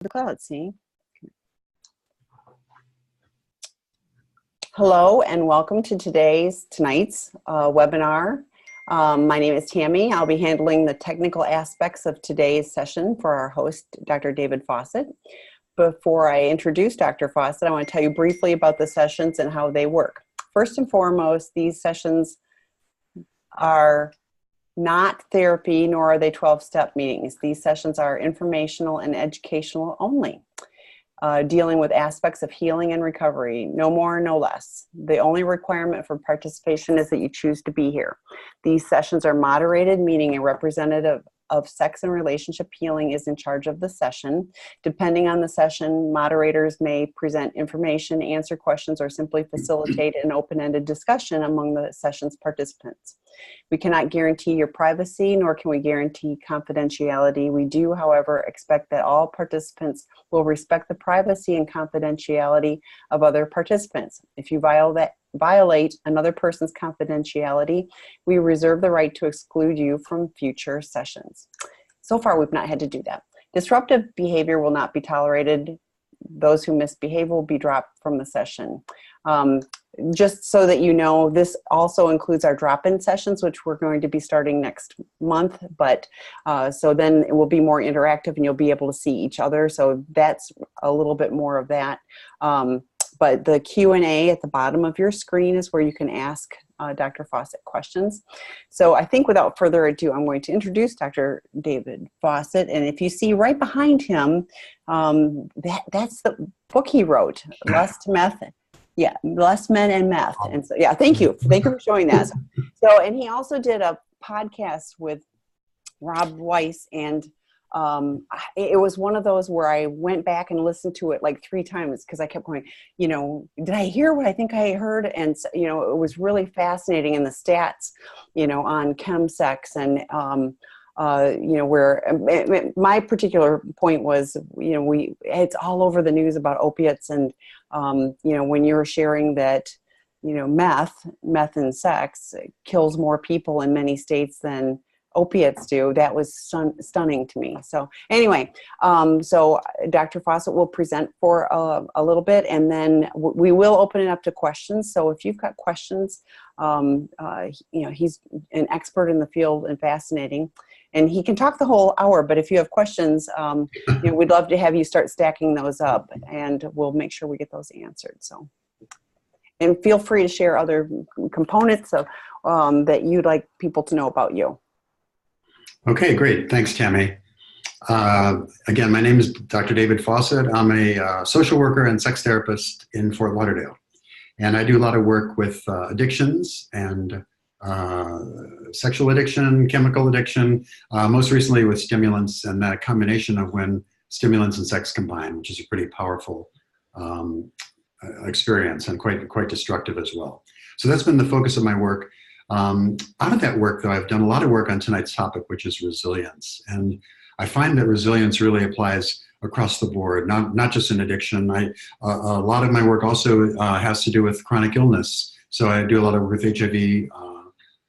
the cloud, see? Hello and welcome to tonight's webinar. My name is Tammy. I'll be handling the technical aspects of today's session for our host, Dr. David Fawcett. Before I introduce Dr. Fawcett, I want to tell you briefly about the sessions and how they work. First and foremost, these sessions are not therapy, nor are they 12-step meetings. These sessions are informational and educational only, dealing with aspects of healing and recovery, no more, no less. The only requirement for participation is that you choose to be here. These sessions are moderated, meaning a representative of sex and relationship healing is in charge of the session. Depending on the session, moderators may present information, answer questions, or simply facilitate an open-ended discussion among the session's participants. We cannot guarantee your privacy, nor can we guarantee confidentiality. We do, however, expect that all participants will respect the privacy and confidentiality of other participants. If you violate another person's confidentiality, we reserve the right to exclude you from future sessions. So far, we've not had to do that. Disruptive behavior will not be tolerated. Those who misbehave will be dropped from the session. Just so that you know, this also includes our drop-in sessions, which we're going to be starting next month. But so then it will be more interactive and you'll be able to see each other. So that's a little bit more of that. But the Q&A at the bottom of your screen is where you can ask Dr. Fawcett questions. So I think without further ado, I'm going to introduce Dr. David Fawcett. And if you see right behind him, that's the book he wrote, Less to Meth. Yeah, Less Men and Meth. And so, yeah, thank you. Thank you for showing that. So, and he also did a podcast with Rob Weiss, and it was one of those where I went back and listened to it like 3 times because I kept going, you know, did I hear what I think I heard? And, you know, it was really fascinating. And the stats, you know, on chemsex and, you know, where my particular point was, you know, it's all over the news about opiates. And, you know, when you're sharing that, you know, meth and sex kills more people in many states than opiates do, that was stunning to me. So anyway, so Dr. Fawcett will present for a little bit, and then we will open it up to questions. So if you've got questions, you know, he's an expert in the field and fascinating, and he can talk the whole hour, but if you have questions, you know, we'd love to have you start stacking those up, and we'll make sure we get those answered. So, and feel free to share other components of, that you'd like people to know about you. Okay, great. Thanks, Tammy. Again, my name is Dr. David Fawcett. I'm a social worker and sex therapist in Fort Lauderdale. And I do a lot of work with addictions and sexual addiction, chemical addiction, most recently with stimulants, and that combination of when stimulants and sex combine, which is a pretty powerful experience and quite destructive as well. So that's been the focus of my work. Out of that work, though, I've done a lot of work on tonight's topic, which is resilience. And I find that resilience really applies across the board, not just in addiction. A lot of my work also has to do with chronic illness. So I do a lot of work with HIV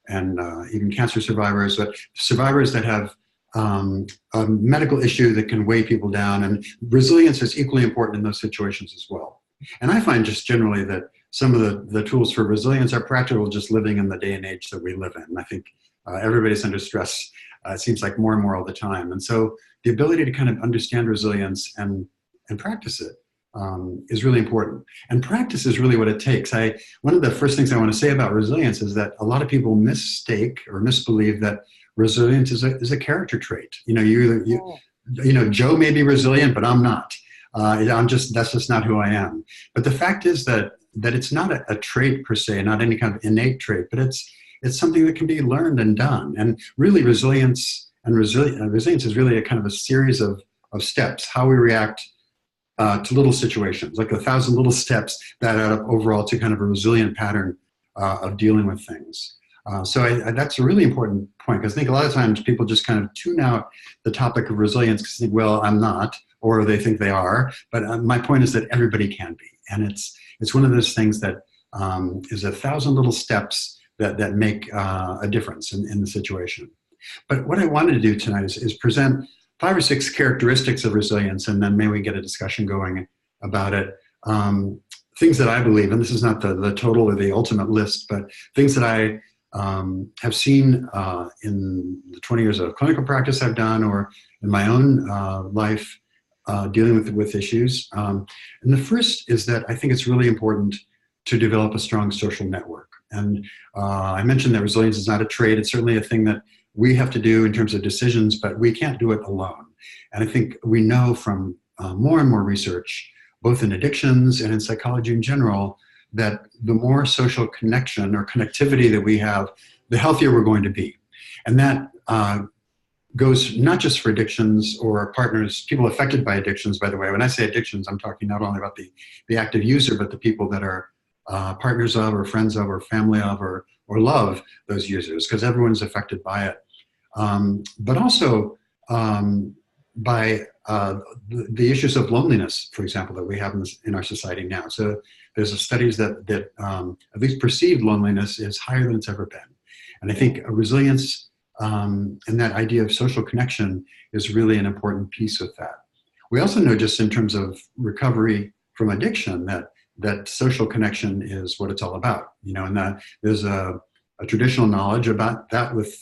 and even cancer survivors, but survivors that have a medical issue that can weigh people down. And resilience is equally important in those situations as well. And I find just generally that some of the tools for resilience are practical just living in the day and age that we live in. I think everybody's under stress, it seems like more and more all the time. And so the ability to kind of understand resilience and practice it is really important. And practice is really what it takes. One of the first things I want to say about resilience is that a lot of people mistake or misbelieve that resilience is a character trait. You know, you know, Joe may be resilient, but I'm not. That's just not who I am. But the fact is that it's not a trait per se, not any kind of innate trait, but it's something that can be learned and done. And really resilience is really a kind of a series of steps, how we react to little situations, like 1,000 little steps that add up overall to kind of a resilient pattern of dealing with things. So that's a really important point, because I think a lot of times people just kind of tune out the topic of resilience because they think, well, I'm not, or they think they are. But my point is that everybody can be. And it's one of those things that is 1,000 little steps that make a difference in the situation. But what I wanted to do tonight is present 5 or 6 characteristics of resilience, and then maybe we get a discussion going about it. Things that I believe, and this is not the total or the ultimate list, but things that I have seen in the 20 years of clinical practice I've done, or in my own life dealing with issues. And the first is that I think it's really important to develop a strong social network. And I mentioned that resilience is not a trait. It's certainly a thing that we have to do in terms of decisions, but we can't do it alone. And I think we know from more and more research, both in addictions and in psychology in general, that the more social connection or connectivity that we have, the healthier we're going to be. And that goes not just for addictions or partners, people affected by addictions, by the way. When I say addictions, I'm talking not only about the active user, but the people that are partners of, or friends of, or family of, or love those users, because everyone's affected by it. But also by the issues of loneliness, for example, that we have in our society now. So there's studies that at least perceived loneliness is higher than it's ever been. And I think a resilience and that idea of social connection is really an important piece of that. We also know, just in terms of recovery from addiction, that social connection is what it's all about. And that there's a traditional knowledge about that with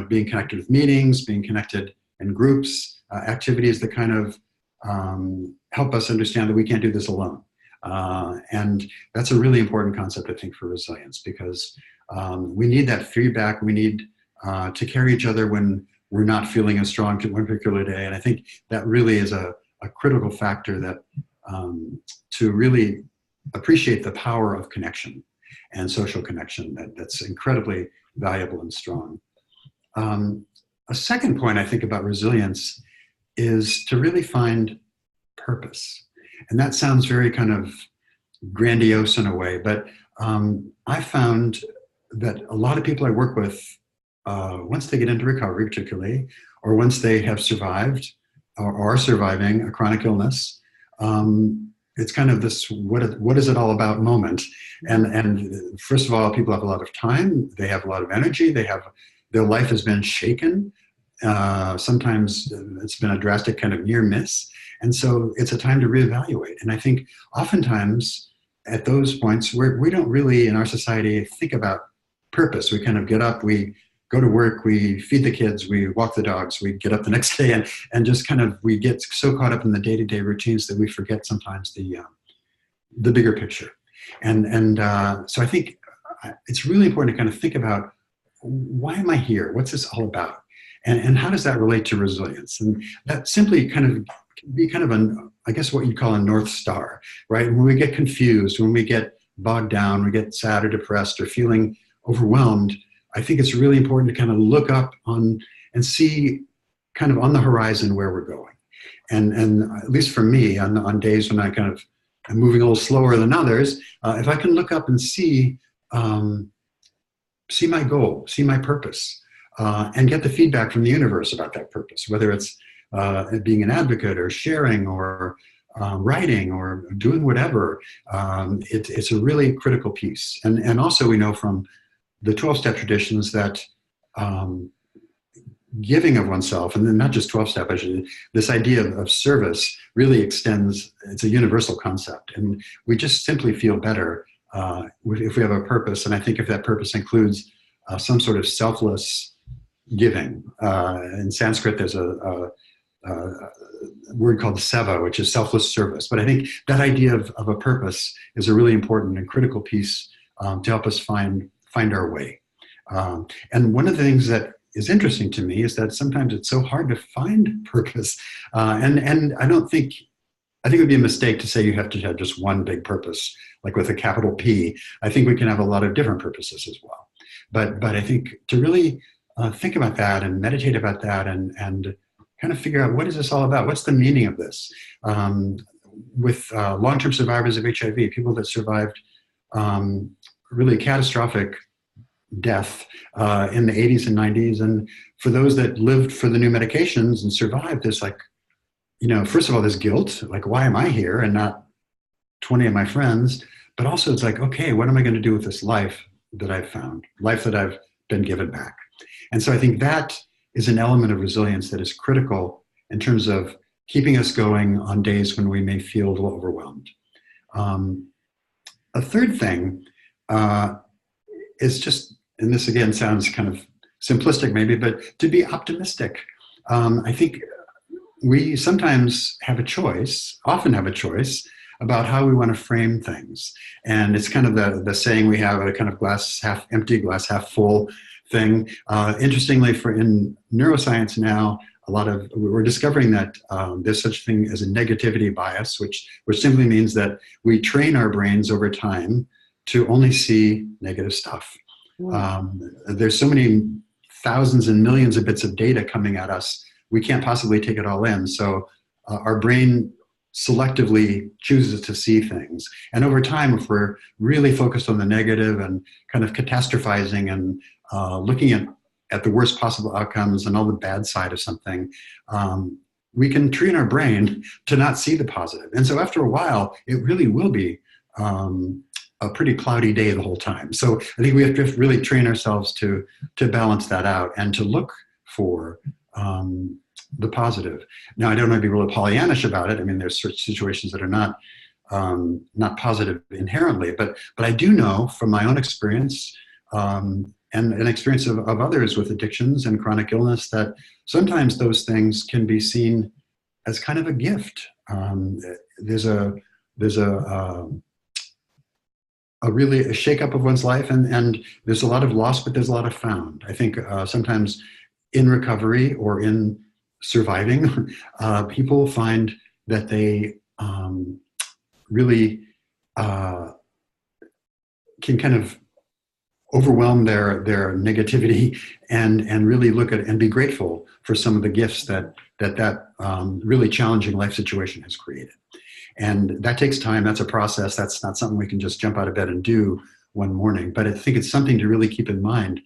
being connected with meetings, being connected in groups, activities that kind of help us understand that we can't do this alone. And that's a really important concept, I think, for resilience, because we need that feedback. We need to carry each other when we're not feeling as strong to one particular day. And I think that really is a critical factor that to really appreciate the power of connection and social connection that's incredibly valuable and strong. A second point I think about resilience is to really find purpose. And that sounds very kind of grandiose in a way, but I found that a lot of people I work with, once they get into recovery particularly, or once they have survived or are surviving a chronic illness, it's kind of this what is it all about moment. And first of all, people have a lot of time, they have a lot of energy, their life has been shaken. Sometimes it's been a drastic kind of near miss. And so it's a time to reevaluate. And I think oftentimes at those points we don't really in our society think about purpose. We kind of get up, we go to work, we feed the kids, we walk the dogs, we get up the next day and just kind of, we get so caught up in the day-to-day routines that we forget sometimes the bigger picture. And so I think it's really important to kind of think about, why am I here? What's this all about? And how does that relate to resilience? And that simply kind of can be kind of I guess what you'd call a North Star, right? When we get confused, when we get bogged down, we get sad or depressed or feeling overwhelmed, I think it's really important to kind of look up and see kind of on the horizon where we're going. And at least for me, on days when I kind of am moving a little slower than others, if I can look up and see my goal, see my purpose, and get the feedback from the universe about that purpose, whether it's being an advocate or sharing or writing or doing whatever, it's a really critical piece. And also we know from the 12-step traditions that giving of oneself, and then not just 12-step, this idea of service really extends, it's a universal concept. And we just simply feel better if we have a purpose. And I think if that purpose includes some sort of selfless giving. In Sanskrit, there's a word called seva, which is selfless service. But I think that idea of a purpose is a really important and critical piece to help us find our way. And one of the things that is interesting to me is that sometimes it's so hard to find purpose. And I think it would be a mistake to say you have to have just one big purpose, like with a capital P. I think we can have a lot of different purposes as well. But I think to really think about that and meditate about that and kind of figure out, what is this all about? What's the meaning of this? With long-term survivors of HIV, people that survived really catastrophic death in the 80s and 90s. And for those that lived for the new medications and survived, there's first of all, there's guilt, like, why am I here and not 20 of my friends? But also it's like, okay, what am I going to do with this life that I've found, life that I've been given back? And so I think that is an element of resilience that is critical in terms of keeping us going on days when we may feel a little overwhelmed. A third thing is just, and this again sounds kind of simplistic maybe, but to be optimistic. I think we sometimes have a choice, often have a choice, about how we want to frame things. And it's kind of the saying we have, a kind of glass half empty, glass half full thing. Interestingly, in neuroscience now, we're discovering that there's such a thing as a negativity bias, which simply means that we train our brains over time to only see negative stuff. There's so many thousands and millions of bits of data coming at us, we can't possibly take it all in. So our brain selectively chooses to see things. And over time, if we're really focused on the negative and kind of catastrophizing and looking at the worst possible outcomes and all the bad side of something, we can train our brain to not see the positive. And so after a while, it really will be a pretty cloudy day the whole time. So I think we have to really train ourselves to balance that out and to look for the positive. Now, I don't want to be really Pollyannish about it. I mean, there's certain situations that are not positive inherently, but I do know from my own experience and an experience of others with addictions and chronic illness that sometimes those things can be seen as kind of a gift. There's a really a shakeup of one's life, and there's a lot of loss, but there's a lot of found. I think sometimes in recovery or in surviving, people find that they really can kind of overwhelm their negativity and really look at and be grateful for some of the gifts that really challenging life situation has created. And that takes time. That's a process. That's not something we can just jump out of bed and do one morning. But I think it's something to really keep in mind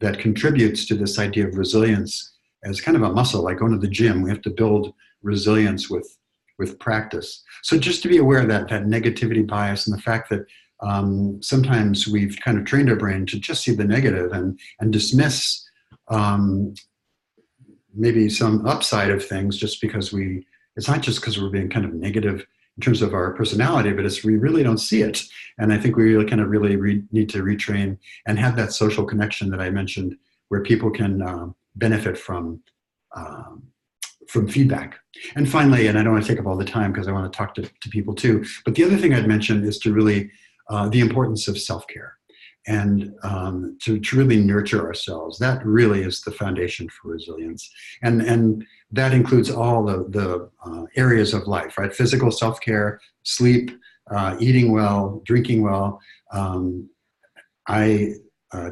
that contributes to this idea of resilience as kind of a muscle, like going to the gym. We have to build resilience with practice. So just to be aware of that negativity bias and the fact that sometimes we've kind of trained our brain to just see the negative and dismiss maybe some upside of things just because it's not just because we're being kind of negative in terms of our personality, but we really don't see it. And I think we really kind of need to retrain and have that social connection that I mentioned where people can benefit from feedback. And finally, and I don't want to take up all the time because I want to talk to people too, but the other thing I'd mention is to really the importance of self-care and to really nurture ourselves. That really is the foundation for resilience. And that includes all the areas of life, right? Physical self-care, sleep, eating well, drinking well. I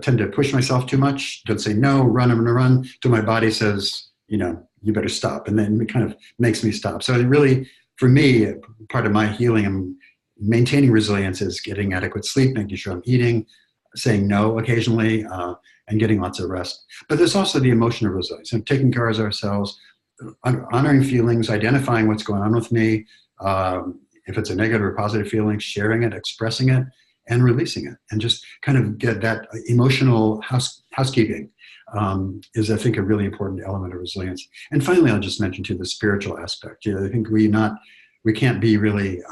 tend to push myself too much, don't say no, run, I'm gonna run, till my body says, you better stop. And then it kind of makes me stop. So it really, for me, part of my healing and maintaining resilience is getting adequate sleep, making sure I'm eating, saying no occasionally, and getting lots of rest. But there's also the emotional resilience and taking care of ourselves, honoring feelings, identifying what's going on with me, if it's a negative or positive feeling, sharing it, expressing it, and releasing it. And just kind of get that emotional housekeeping is, I think, a really important element of resilience. And finally, I'll just mention too the spiritual aspect. I think we can't be really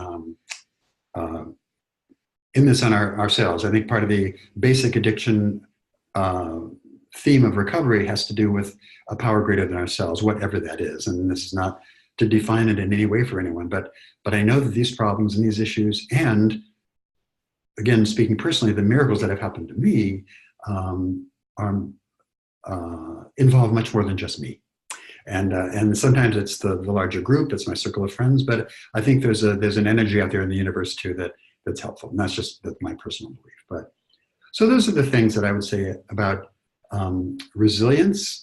in this on ourselves. I think part of the basic addiction theme of recovery has to do with a power greater than ourselves, whatever that is. And this is not to define it in any way for anyone, but I know that these problems and these issues, and again, speaking personally, the miracles that have happened to me involve much more than just me. And sometimes it's the larger group, it's my circle of friends, but I think there's an energy out there in the universe too that's helpful. And that's just my personal belief. But so those are the things that I would say about resilience.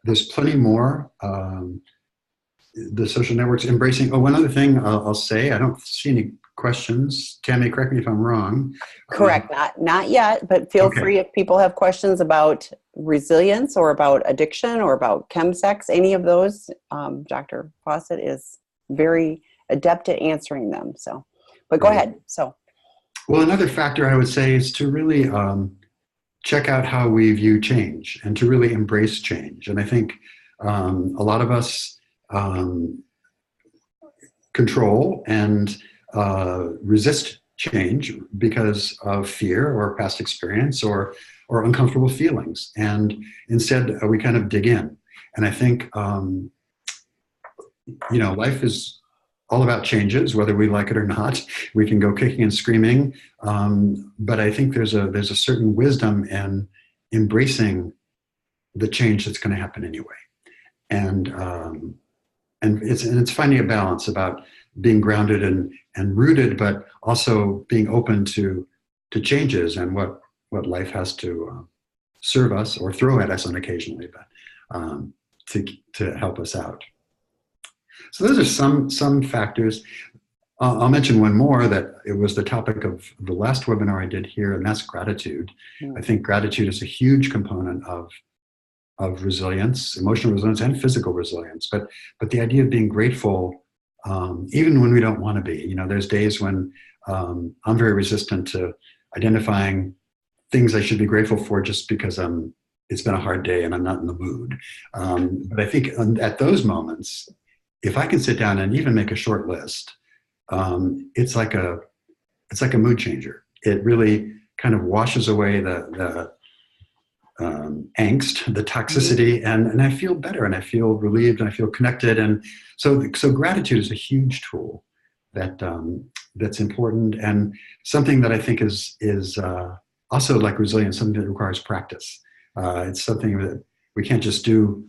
There's plenty more. The social networks embracing. Oh, one other thing I'll say, I don't see any questions. Tammy, correct me if I'm wrong. Correct. Not yet, but feel free if people have questions about resilience or about addiction or about chemsex, any of those. Dr. Fawcett is very adept at answering them. So, but go ahead. So, well, another factor I would say is to really check out how we view change and to really embrace change. And I think a lot of us control and resist change because of fear or past experience or uncomfortable feelings. And instead, we kind of dig in. And I think, life is all about changes, whether we like it or not. We can go kicking and screaming. But I think there's a certain wisdom in embracing the change that's going to happen anyway. And it's finding a balance about being grounded and rooted, but also being open to changes and what life has to serve us or throw at us occasionally, but to help us out. So those are some factors. I'll mention one more that it was the topic of the last webinar I did here, and that's gratitude. I think gratitude is a huge component of resilience, emotional resilience and physical resilience. But the idea of being grateful, even when we don't want to be. There's days when I'm very resistant to identifying things I should be grateful for just because it's been a hard day and I'm not in the mood. But I think at those moments, if I can sit down and even make a short list, it's like a mood changer. It really kind of washes away the angst, the toxicity, and I feel better, and I feel relieved, and I feel connected. And so gratitude is a huge tool that's important, and something that I think is also like resilience, something that requires practice. It's something that we can't just do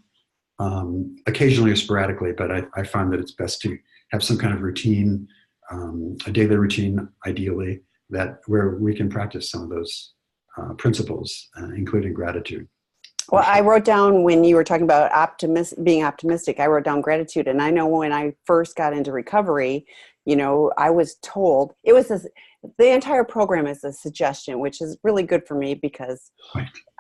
occasionally or sporadically, but I find that it's best to have some kind of routine, a daily routine, ideally, where we can practice some of those principles, including gratitude. Well, I wrote down, when you were talking about being optimistic, I wrote down gratitude. And I know when I first got into recovery, I was told, the entire program is a suggestion, which is really good for me because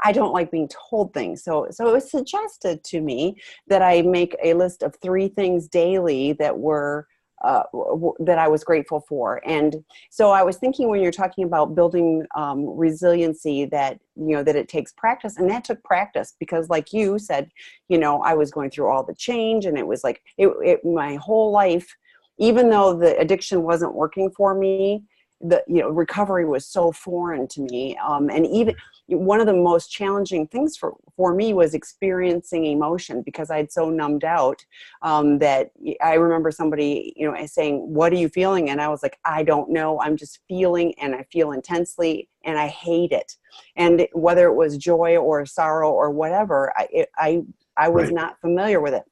I don't like being told things. So it was suggested to me that I make a list of 3 things daily that were that I was grateful for. And so I was thinking, when you're talking about building resiliency, that, that it takes practice, and that took practice because, like you said, I was going through all the change, and it was like my whole life, even though the addiction wasn't working for me, the recovery was so foreign to me. And even one of the most challenging things for me was experiencing emotion, because I'd so numbed out that I remember somebody saying, "What are you feeling?" And I was like, "I don't know. I'm just feeling, and I feel intensely, and I hate it." And whether it was joy or sorrow or whatever, I was not familiar with it.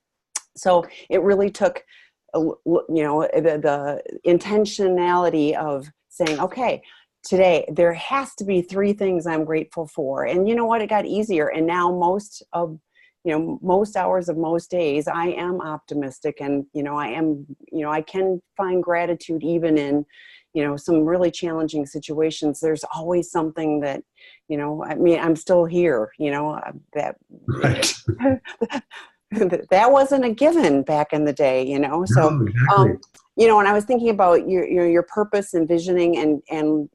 So it really took the intentionality of saying, okay, today there has to be 3 things I'm grateful for. And you know what? It got easier. And now most hours of most days, I am optimistic, and, I can find gratitude even in, some really challenging situations. There's always something that, I'm still here, that, Right. that wasn't a given back in the day, So, No, exactly. And I was thinking about your purpose and visioning, and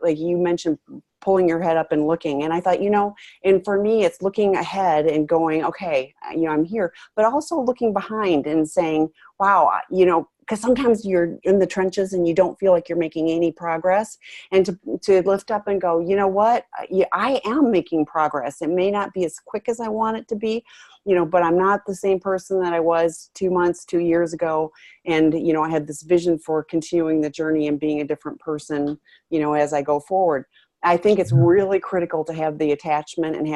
like you mentioned, pulling your head up and looking. And I thought, and for me, it's looking ahead and going, okay, I'm here, but also looking behind and saying, wow, because sometimes you're in the trenches and you don't feel like you're making any progress, and to lift up and go, you know what, I am making progress. It may not be as quick as I want it to be, but I'm not the same person that I was 2 months, 2 years ago. And, I had this vision for continuing the journey and being a different person, as I go forward. I think it's really critical to have the attachment and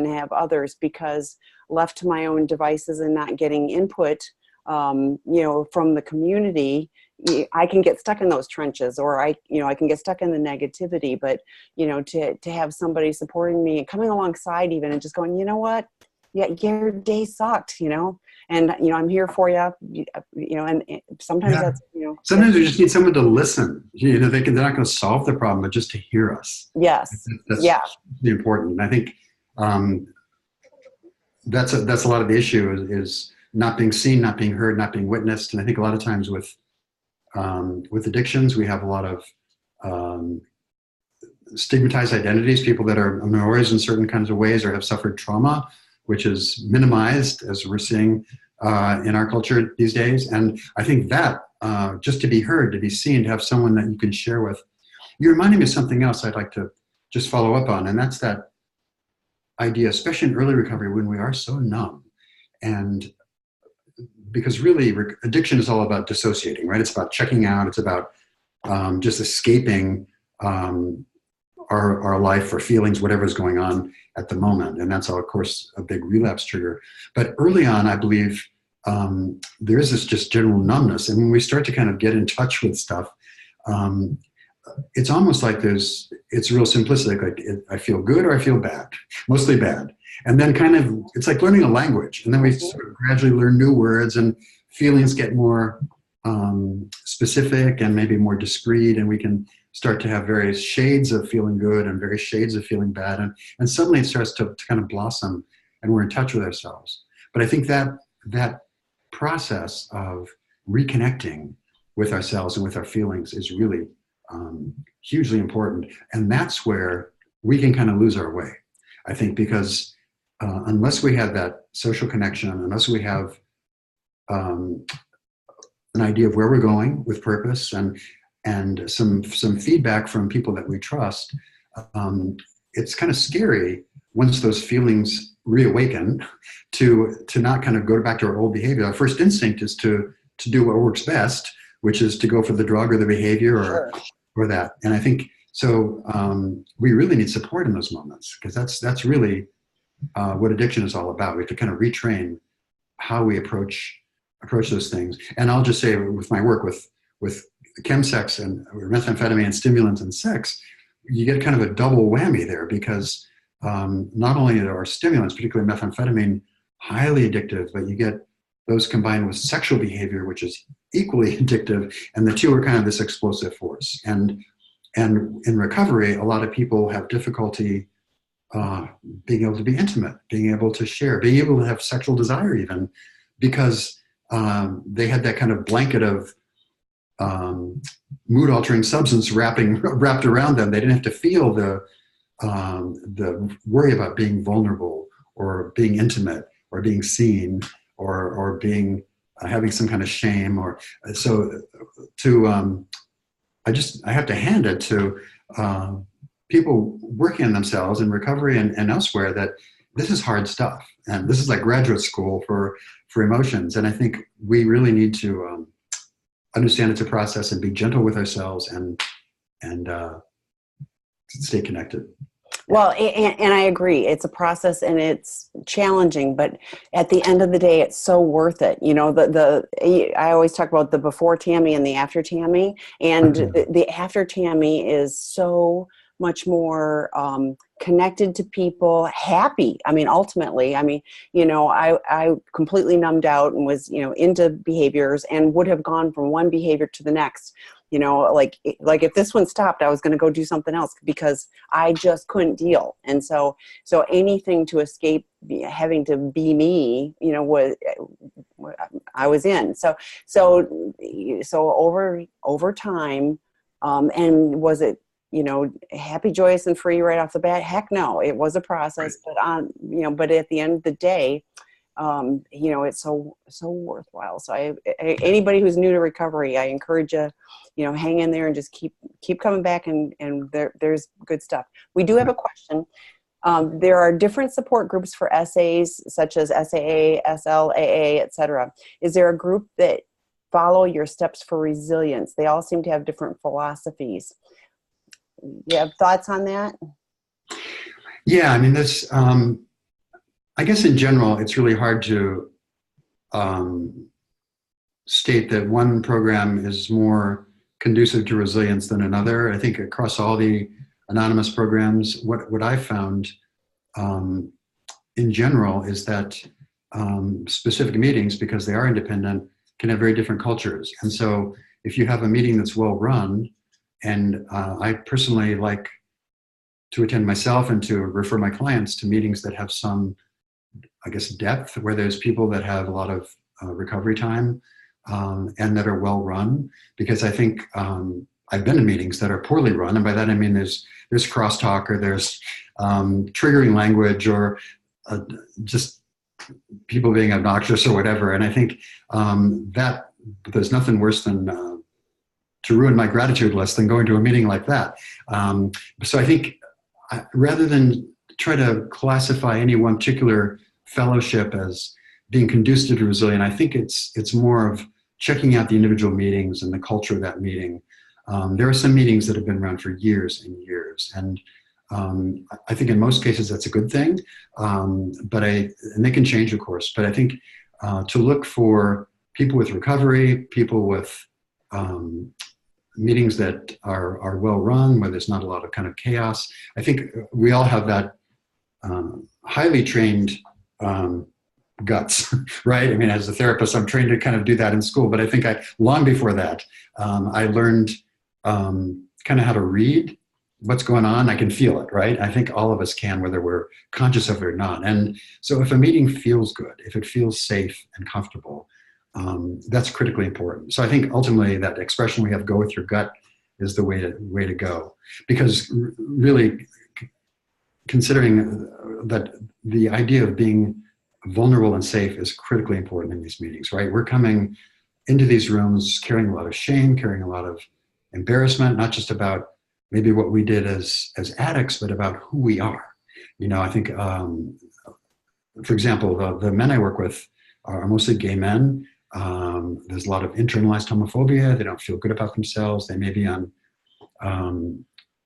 have others, because left to my own devices and not getting input, from the community, I can get stuck in those trenches, or I can get stuck in the negativity. But, to have somebody supporting me and coming alongside even, and just going, you know what, yeah, your day sucked, and, I'm here for you, and sometimes that's, Sometimes we just need someone to listen. They're not going to solve the problem, but just to hear us. Yes. That's Yeah. important. And I think that's a lot of the issue is not being seen, not being heard, not being witnessed. And I think a lot of times with addictions, we have a lot of stigmatized identities, people that are minorities in certain kinds of ways or have suffered trauma, which is minimized as we're seeing in our culture these days. And I think that just to be heard, to be seen, to have someone that you can share with. You reminded me of something else I'd like to just follow up on, and that's that idea, especially in early recovery when we are so numb. And because really addiction is all about dissociating, right? It's about checking out. It's about just escaping our life or feelings, whatever's going on at the moment. And that's, of course, a big relapse trigger. But early on, I believe there is this just general numbness. And when we start to kind of get in touch with stuff, it's almost like it's real simplistic. Like I feel good or I feel bad, mostly bad. And then kind of, it's like learning a language. And then we sort of gradually learn new words and feelings get more specific and maybe more discrete. And we can start to have various shades of feeling good and various shades of feeling bad. And suddenly it starts to kind of blossom and we're in touch with ourselves. But I think that process of reconnecting with ourselves and with our feelings is really hugely important. And that's where we can kind of lose our way, I think, because unless we have that social connection, unless we have an idea of where we're going with purpose and some feedback from people that we trust, it's kind of scary once those feelings reawaken to not kind of go back to our old behavior. Our first instinct is to do what works best, which is to go for the drug or the behavior or that. And I think so. We really need support in those moments because that's really what addiction is all about. We have to kind of retrain how we approach those things. And I'll just say, with my work with chemsex and methamphetamine, stimulants, and sex, you get kind of a double whammy there because not only are stimulants, particularly methamphetamine, highly addictive, but you get those combined with sexual behavior, which is equally addictive, and the two are kind of this explosive force. And in recovery, a lot of people have difficulty being able to be intimate, being able to share, being able to have sexual desire even, because they had that kind of blanket of mood-altering substance wrapped around them. They didn't have to feel the worry about being vulnerable or being intimate or being seen or being having some kind of shame or so. I have to hand it to people working on themselves in recovery and elsewhere that this is hard stuff, and this is like graduate school for emotions. And I think we really need to understand it's a process and be gentle with ourselves and stay connected. Well, and I agree. It's a process and it's challenging, but at the end of the day, it's so worth it. You know, I always talk about the before Tammy and the after Tammy, and the after Tammy is so much more connected to people, happy. I mean, ultimately, you know, I completely numbed out and was, you know, into behaviors and would have gone from one behavior to the next. You know, like if this one stopped, I was going to go do something else because I just couldn't deal. And so anything to escape having to be me, you know, I was in. So over time, and was it, you know, happy, joyous, and free right off the bat? Heck no, it was a process. Right. But at the end of the day, you know, it's so worthwhile. So anybody who's new to recovery, I encourage you, you know, hang in there and just keep coming back and there's good stuff. We do have a question. There are different support groups for SAs, such as SAA, SLAA, etc. Is there a group that follow your steps for resilience? They all seem to have different philosophies. You have thoughts on that? Yeah, I mean, this, I guess in general, it's really hard to state that one program is more conducive to resilience than another. I think across all the anonymous programs, what I found in general is that specific meetings, because they are independent, can have very different cultures. And so if you have a meeting that's well run, and I personally like to attend myself and to refer my clients to meetings that have some, I guess, depth, where there's people that have a lot of recovery time and that are well run, because I think I've been to meetings that are poorly run, and by that I mean there's crosstalk, or there's triggering language, or just people being obnoxious or whatever. And I think that there's nothing worse than to ruin my gratitude list than going to a meeting like that. So I think rather than try to classify any one particular fellowship as being conducive to resilient, I think it's more of checking out the individual meetings and the culture of that meeting. There are some meetings that have been around for years and years, and I think in most cases that's a good thing. And they can change, of course. But I think to look for people with recovery, people with meetings that are well run, where there's not a lot of kind of chaos. I think we all have that highly trained guts, right? I mean, as a therapist, I'm trained to kind of do that in school, but I think long before that, I learned kind of how to read what's going on. I can feel it, right? I think all of us can, whether we're conscious of it or not. And so if a meeting feels good, if it feels safe and comfortable, that's critically important. So I think ultimately that expression we have, go with your gut, is the way to go. Because really, considering that the idea of being vulnerable and safe is critically important in these meetings, right? We're coming into these rooms carrying a lot of shame, carrying a lot of embarrassment, not just about maybe what we did as addicts, but about who we are. You know, I think, for example, the men I work with are mostly gay men. There's a lot of internalized homophobia. They don't feel good about themselves. They may be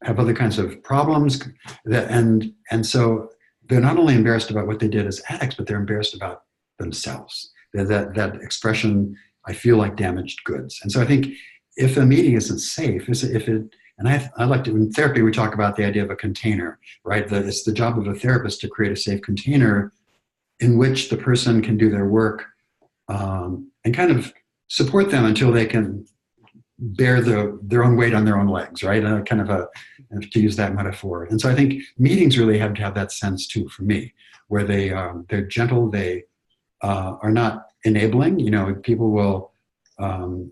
have other kinds of problems, and so they're not only embarrassed about what they did as addicts, but they're embarrassed about themselves. That expression, I feel like damaged goods. And so I think if a meeting isn't safe, and I like to, in therapy, we talk about the idea of a container, right? It's the job of a therapist to create a safe container in which the person can do their work and kind of support them until they can bear their own weight on their own legs, right? To use that metaphor. And so I think meetings really have to have that sense too, for me, where they're gentle, they are not enabling. You know, people will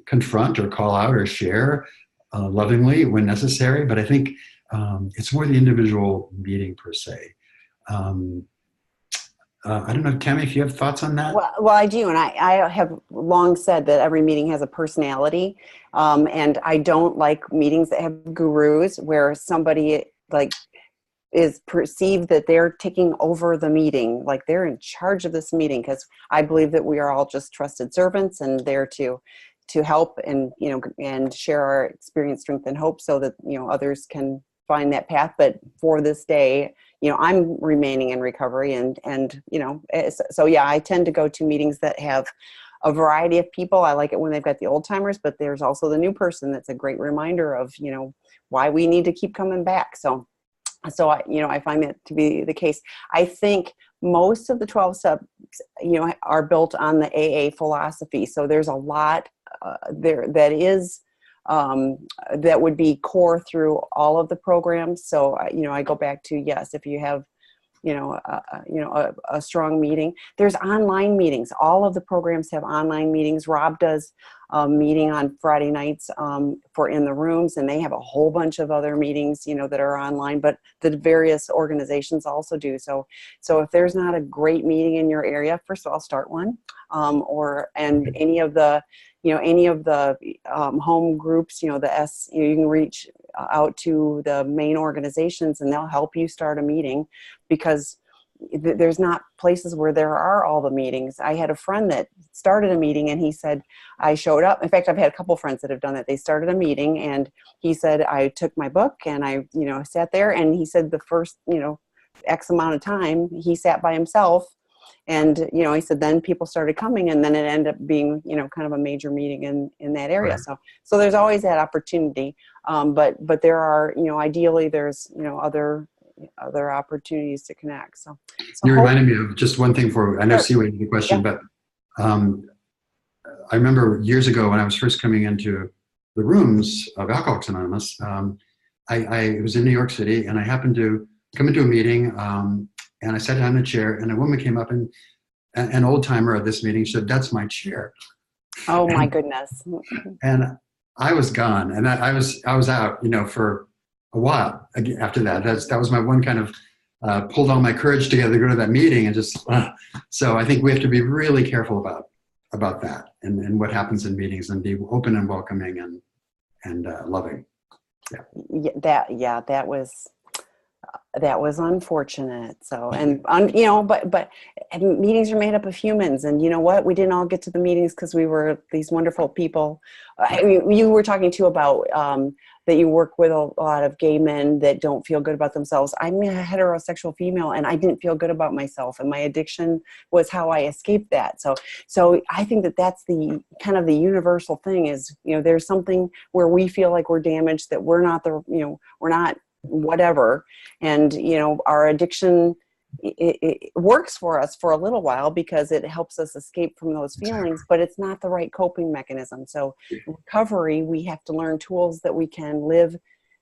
confront or call out or share lovingly when necessary, but I think it's more the individual meeting per se. I don't know, Tammy, if you have thoughts on that? Well, I do, and I have long said that every meeting has a personality, and I don't like meetings that have gurus where somebody is perceived that they're taking over the meeting, like they're in charge of this meeting, because I believe that we are all just trusted servants and there to help and and share our experience, strength, and hope, so that others can find that path. But for this day, I'm remaining in recovery, and so yeah, I tend to go to meetings that have a variety of people. I like it when they've got the old timers, but there's also the new person. That's a great reminder of why we need to keep coming back. So I find that to be the case. I think most of the 12 steps are built on the AA philosophy. So there's a lot there that is that would be core through all of the programs. So I go back to, yes, if you have a strong meeting. There's online meetings. All of the programs have online meetings. Rob does a meeting on Friday nights for in the rooms, and they have a whole bunch of other meetings, that are online, but the various organizations also do. So if there's not a great meeting in your area, first of all, start one, and any of the home groups, you can reach out to the main organizations and they'll help you start a meeting, because there's not places where there are all the meetings. I had a friend that started a meeting and he said, I showed up. In fact, I've had a couple friends that have done that. They started a meeting and he said, I took my book and I, sat there, and he said the first, X amount of time he sat by himself. And, he said, then people started coming, and then it ended up being, kind of a major meeting in that area. Right. So there's always that opportunity. But there are, ideally there's, other opportunities to connect. So You reminded me of just one thing I know C waited the question, yeah. But I remember years ago when I was first coming into the rooms of Alcoholics Anonymous, I was in New York City and I happened to come into a meeting, and I sat down in a chair, and a woman came up, and an old timer at this meeting said, "That's my chair." Oh my goodness. And I was gone, and I was out, for a while after that. That was my one kind of pulled all my courage together to go to that meeting, and just so I think we have to be really careful about that and what happens in meetings, and be open and welcoming and loving. Yeah, that was unfortunate. So, and but meetings are made up of humans, and you know what? We didn't all get to the meetings because we were these wonderful people. I mean, you were talking too about that you work with a lot of gay men that don't feel good about themselves. I'm a heterosexual female, and I didn't feel good about myself, and my addiction was how I escaped that. So I think that that's the kind of the universal thing is, there's something where we feel like we're damaged, that we're not we're not whatever, and our addiction, it works for us for a little while because it helps us escape from those feelings, but it's not the right coping mechanism. So recovery, we have to learn tools that we can live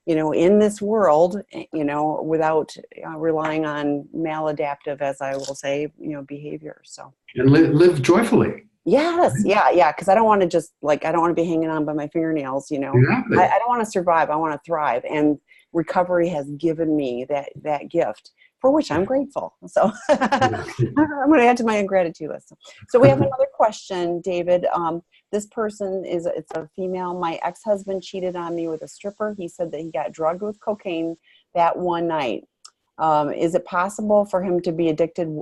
in this world, without relying on maladaptive, as I will say, behavior. So, and live joyfully. Yes. Yeah. Because I don't want to just I don't want to be hanging on by my fingernails. Exactly. I don't want to survive. I want to thrive. And recovery has given me that gift, for which I'm grateful. So I'm going to add to my gratitude list. So we have another question, David. This person it's a female. My ex-husband cheated on me with a stripper. He said that he got drugged with cocaine that one night. Is it possible for him to be addicted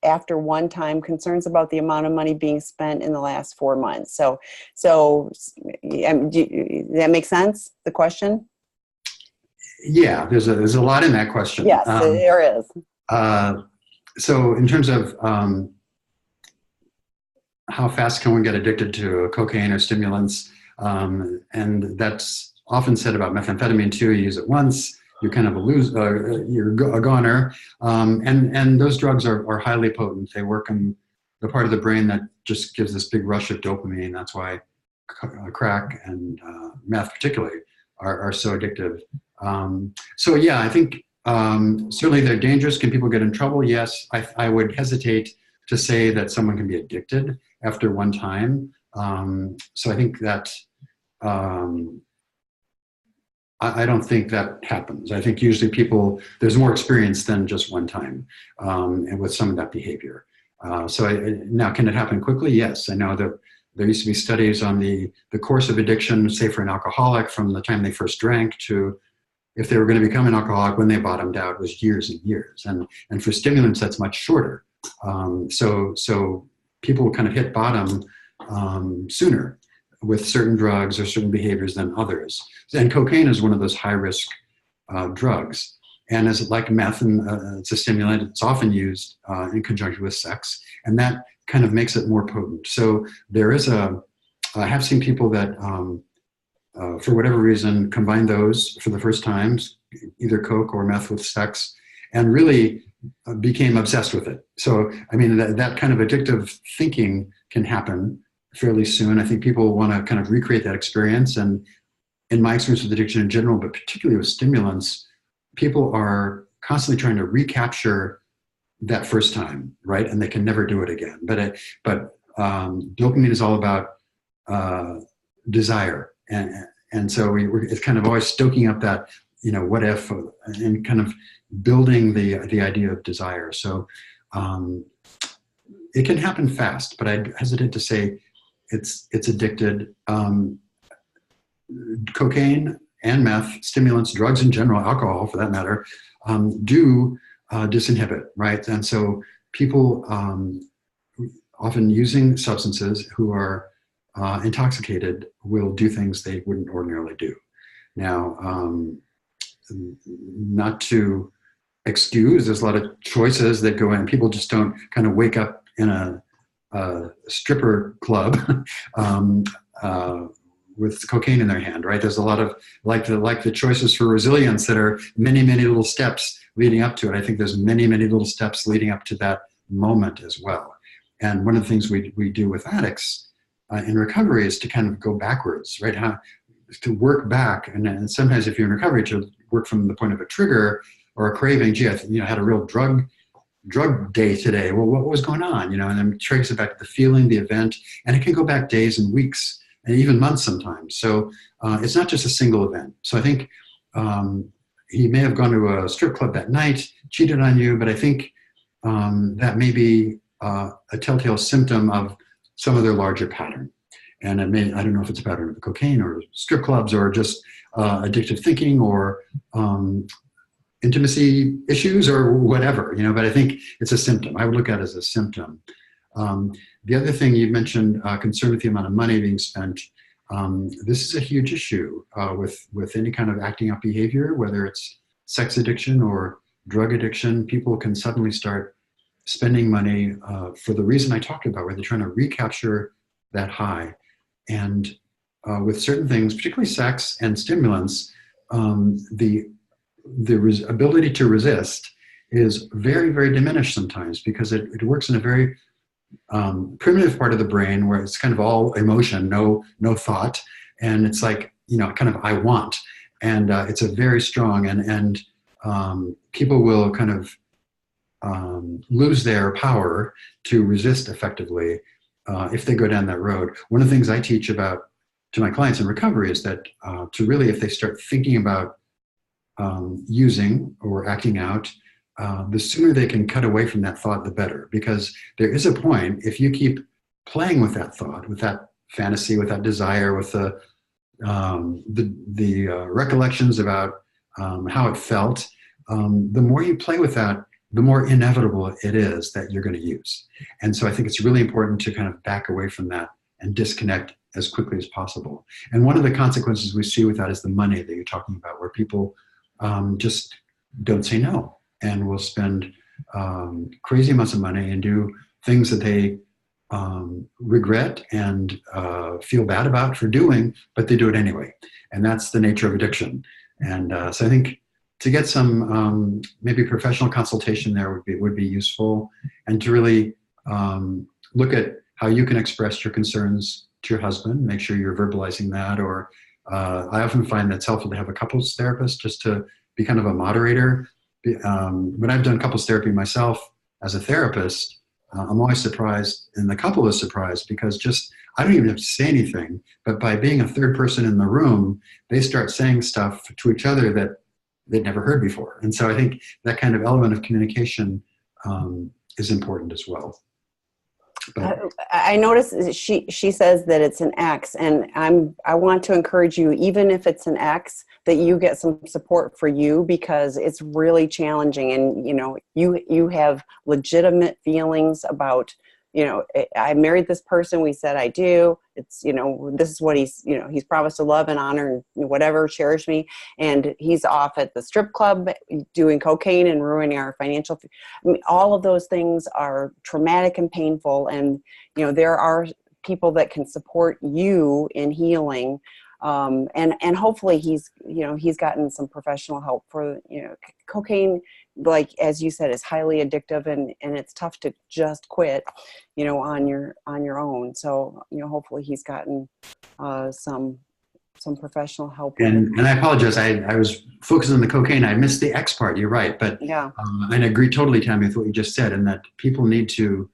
after one time? Concerns about the amount of money being spent in the last 4 months. So that makes sense, the question? Yeah, there's a lot in that question. Yes, there is. So in terms of how fast can one get addicted to cocaine or stimulants, and that's often said about methamphetamine too. You use it once, you're kind of you're a goner, and those drugs are highly potent. They work in the part of the brain that just gives this big rush of dopamine. That's why crack and meth particularly are so addictive. So yeah, I think certainly they're dangerous. Can people get in trouble? Yes. I would hesitate to say that someone can be addicted after one time. So I think that I don't think that happens. I think usually there's more experience than just one time, and with some of that behavior. Now, can it happen quickly? Yes. I know that there used to be studies on the course of addiction, say for an alcoholic, from the time they first drank to if they were going to become an alcoholic when they bottomed out, was years and years. And for stimulants, that's much shorter. So people kind of hit bottom sooner with certain drugs or certain behaviors than others. And cocaine is one of those high-risk drugs. And as like meth, it's a stimulant, it's often used in conjunction with sex, and that kind of makes it more potent. So there is I have seen people that, for whatever reason, combine those for the first time, either coke or meth with sex, and really became obsessed with it. So, I mean, that kind of addictive thinking can happen fairly soon. I think people want to kind of recreate that experience. And in my experience with addiction in general, but particularly with stimulants, people are constantly trying to recapture that first time, right? And they can never do it again. But dopamine is all about desire, and so it's kind of always stoking up that what if, and kind of building the idea of desire. So it can happen fast, but I hesitate to say it's addicted. Cocaine and meth, stimulants, drugs in general, alcohol for that matter, do disinhibit, right? And so people often using substances who are intoxicated will do things they wouldn't ordinarily do. Now, not to excuse, there's a lot of choices that go in. People just don't kind of wake up in a stripper club with cocaine in their hand, right? There's a lot of like the choices for resilience that are many, many little steps leading up to it. I think there's many, many little steps leading up to that moment as well. And one of the things we do with addicts in recovery is to kind of go backwards, right? To work back, and sometimes if you're in recovery, to work from the point of a trigger or a craving. Gee, I had a real drug day today. Well, what was going on? And then trace it back to the feeling, the event, and it can go back days and weeks and even months sometimes. So it's not just a single event. So I think he may have gone to a strip club that night, cheated on you, but I think that may be a telltale symptom of some other larger pattern. And it may, I don't know if it's a pattern of cocaine or strip clubs or just addictive thinking or intimacy issues or whatever, but I think it's a symptom. I would look at it as a symptom. The other thing you mentioned, concern with the amount of money being spent. This is a huge issue with any kind of acting out behavior, whether it's sex addiction or drug addiction. People can suddenly start spending money for the reason I talked about, where they're trying to recapture that high. And with certain things, particularly sex and stimulants, the ability to resist is very, very diminished sometimes because it works in a very primitive part of the brain where it's kind of all emotion, no thought, and it's like kind of I want, and it's a very strong and people will kind of lose their power to resist effectively if they go down that road. One of the things I teach about to my clients in recovery is that to really, if they start thinking about using or acting out, the sooner they can cut away from that thought, the better. Because there is a point, if you keep playing with that thought, with that fantasy, with that desire, with the recollections about how it felt, the more you play with that, the more inevitable it is that you're going to use. And so I think it's really important to kind of back away from that and disconnect as quickly as possible. And one of the consequences we see with that is the money that you're talking about, where people just don't say no and will spend crazy amounts of money and do things that they regret and feel bad about for doing, but they do it anyway. And that's the nature of addiction. And so I think to get some maybe professional consultation there would be useful, and to really look at how you can express your concerns to your husband, make sure you're verbalizing that, or I often find that's helpful to have a couples therapist just to be kind of a moderator. When I've done couples therapy myself as a therapist, I'm always surprised, and the couple is surprised, because just, I don't even have to say anything, but by being a third person in the room, they start saying stuff to each other that they'd never heard before. And so I think that kind of element of communication is important as well. But I noticed she says that it's an X, and I want to encourage you, even if it's an X, that you get some support for you, because it's really challenging, and you have legitimate feelings about, I married this person, we said I do, it's, this is what he's promised to love and honor and whatever, cherish me, and he's off at the strip club doing cocaine and ruining our financial, all of those things are traumatic and painful, and there are people that can support you in healing, and hopefully he's gotten some professional help for, cocaine, like, as you said, is highly addictive, and it's tough to just quit, on your own. So, hopefully he's gotten some professional help. And I apologize. I was focused on the cocaine. I missed the X part. You're right. But yeah, and I agree totally, Tammy, with what you just said, and that people need to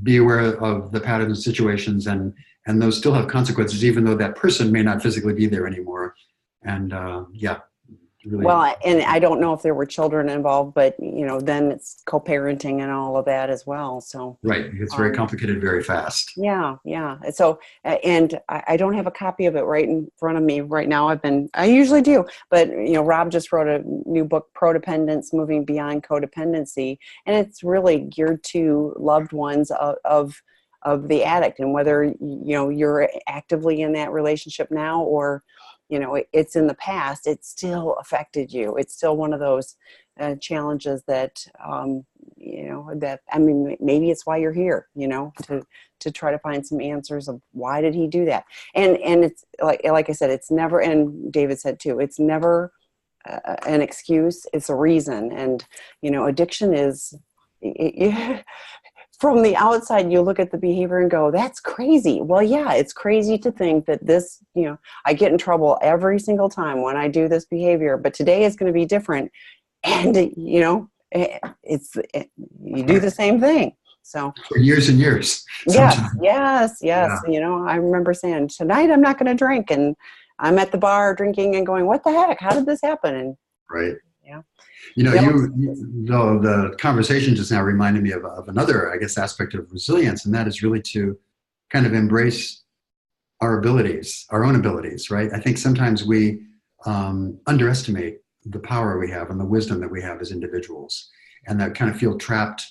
be aware of the patterns and situations, and those still have consequences, even though that person may not physically be there anymore. And really. Well, and I don't know if there were children involved, but then it's co-parenting and all of that as well. So right, it gets very complicated very fast. Yeah. So, and I don't have a copy of it right in front of me right now. I usually do, but Rob just wrote a new book, Prodependence: Moving Beyond Codependency, and it's really geared to loved ones of the addict, and whether you're actively in that relationship now or it's in the past, it still affected you. It's still one of those challenges that maybe it's why you're here, to try to find some answers of why did he do that, and it's like I said, it's never, and David said too, it's never an excuse, it's a reason. And addiction is from the outside, you look at the behavior and go, that's crazy. Well, yeah, it's crazy to think that this, I get in trouble every single time when I do this behavior, but today is going to be different. And, you do the same thing. So for years and years. yes, Sometimes. yes, yes. Yeah, You know, I remember saying, tonight I'm not going to drink. And I'm at the bar drinking and going, what the heck? How did this happen? And right. yeah, You know, you know, the conversation just now reminded me of another, I guess, aspect of resilience, and that is really to kind of embrace our abilities, our own abilities, right? I think sometimes we underestimate the power we have and the wisdom that we have as individuals, and that kind of feel trapped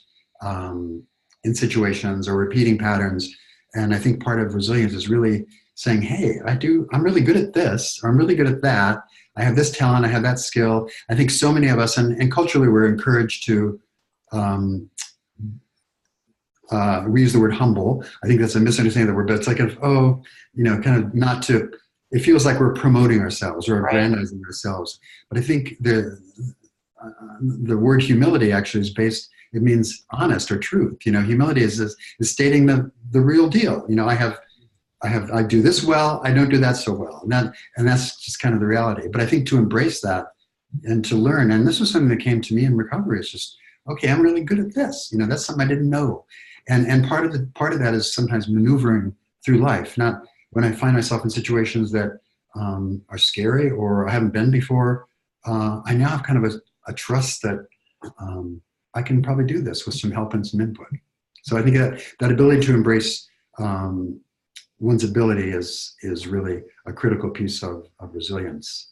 in situations or repeating patterns. And I think part of resilience is really saying, hey, I'm really good at this, or I'm really good at that. I have this talent, I have that skill. I think so many of us, and culturally we're encouraged to, we use the word humble. I think that's a misunderstanding of the word, but it's like, kind of not to, it feels like we're promoting ourselves or right. aggrandizing ourselves. But I think the word humility actually is based, it means honest or truth. You know, humility is stating the real deal. You know, I do this well, I don't do that so well. And that's just kind of the reality. But I think to embrace that and to learn, and this was something that came to me in recovery, it's just, okay, I'm really good at this. You know, that's something I didn't know. And part of that is sometimes maneuvering through life. Not when I find myself in situations that are scary or I haven't been before, I now have kind of a trust that I can probably do this with some help and some input. So I think that ability to embrace one's ability is really a critical piece of resilience.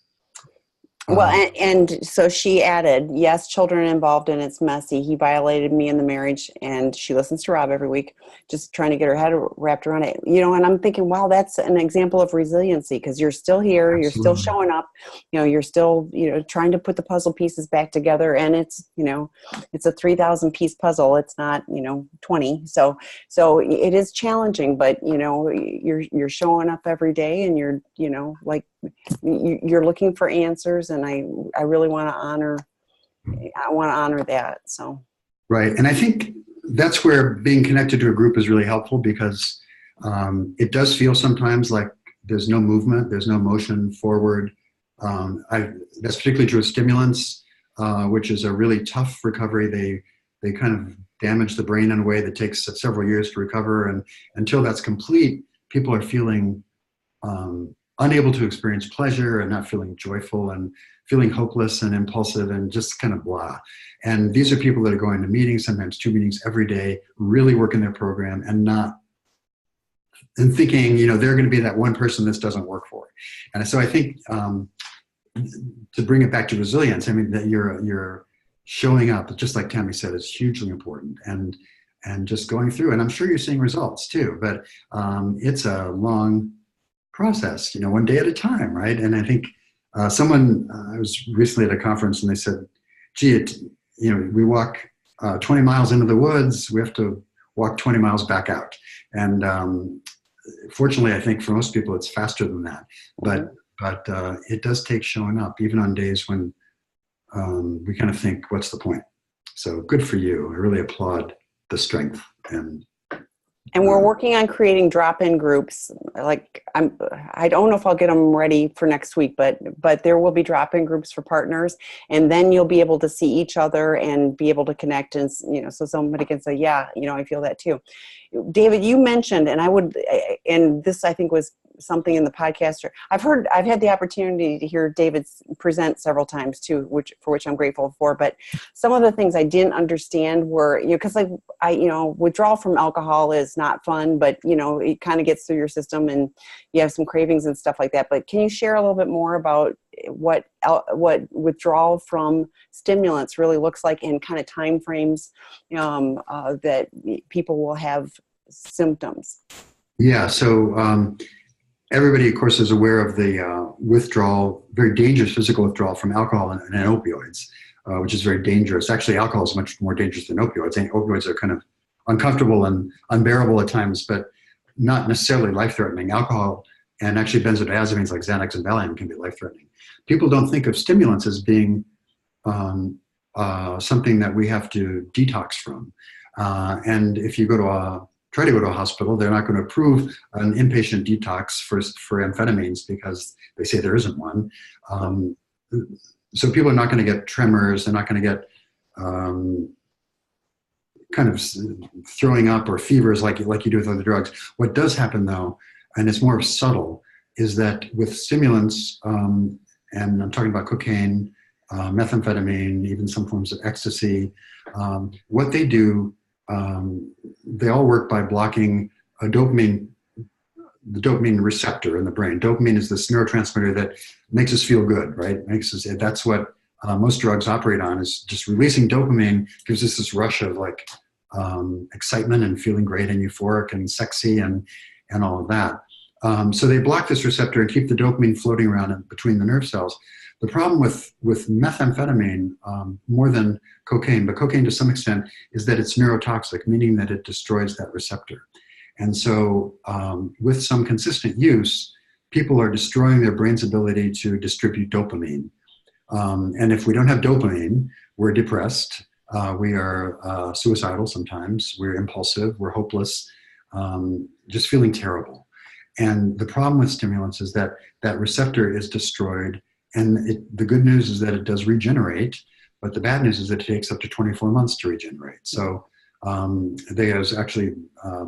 Well, and so she added, yes, children involved and it's messy. He violated me in the marriage, and she listens to Rob every week, just trying to get her head wrapped around it. You know, and I'm thinking, wow, that's an example of resiliency, because you're still here, Absolutely. you're still showing up, you know, you're still, you know, trying to put the puzzle pieces back together. And it's, you know, it's a 3,000 piece puzzle. It's not, you know, 20. So it is challenging, but, you know, you're showing up every day, and you're, you know, like, you're looking for answers, and I really want to honor that. So right, and I think that's where being connected to a group is really helpful, because it does feel sometimes like there's no movement, there's no motion forward. That's particularly true of stimulants, which is a really tough recovery. They kind of damage the brain in a way that takes several years to recover, and until that's complete, people are feeling unable to experience pleasure and not feeling joyful and feeling hopeless and impulsive and just kind of blah. And these are people that are going to meetings, sometimes 2 meetings every day, really working their program and thinking, you know, they're going to be that one person this doesn't work for. And so I think to bring it back to resilience, I mean, that you're showing up, just like Tammy said, is hugely important, and just going through. And I'm sure you're seeing results too, but it's a long process, you know, one day at a time, right? And I think I was recently at a conference, and they said, gee, you know, we walk 20 miles into the woods, we have to walk 20 miles back out. And fortunately, I think for most people, it's faster than that. But it does take showing up, even on days when we kind of think, what's the point? So good for you. I really applaud the strength. And we're working on creating drop-in groups. Like I don't know if I'll get them ready for next week, but there will be drop-in groups for partners, and then you'll be able to see each other and be able to connect, and, you know, so somebody can say, yeah, you know, I feel that too. David, you mentioned, and this I think was something in the podcast. I've had the opportunity to hear David present several times too, for which I'm grateful for. But some of the things I didn't understand were, you know, because withdrawal from alcohol is not fun, but, you know, it kind of gets through your system and you have some cravings and stuff like that. But can you share a little bit more about what withdrawal from stimulants really looks like, and kind of time frames that people will have symptoms? Yeah, so everybody, of course, is aware of the withdrawal, very dangerous physical withdrawal from alcohol and opioids, which is very dangerous. Actually, alcohol is much more dangerous than opioids. And opioids are kind of uncomfortable and unbearable at times, but not necessarily life-threatening. Alcohol and actually benzodiazepines like Xanax and Valium can be life-threatening. People don't think of stimulants as being something that we have to detox from. And if you try to go to a hospital, they're not going to approve an inpatient detox for amphetamines because they say there isn't one. So people are not going to get tremors. They're not going to get kind of throwing up or fevers like you do with other drugs. What does happen though, and it's more subtle, is that with stimulants, and I'm talking about cocaine, methamphetamine, even some forms of ecstasy, what they do, they all work by blocking the dopamine receptor in the brain. Dopamine is this neurotransmitter that makes us feel good, right? That's what most drugs operate on, is just releasing dopamine gives us this rush of like excitement and feeling great and euphoric and sexy and all of that. So they block this receptor and keep the dopamine floating around between the nerve cells. The problem with methamphetamine, more than cocaine, but cocaine to some extent, is that it's neurotoxic, meaning that it destroys that receptor. And so with some consistent use, people are destroying their brain's ability to distribute dopamine. And if we don't have dopamine, we're depressed, we are suicidal sometimes, we're impulsive, we're hopeless, just feeling terrible. And the problem with stimulants is that that receptor is destroyed. And the good news is that it does regenerate, but the bad news is that it takes up to 24 months to regenerate. So there's actually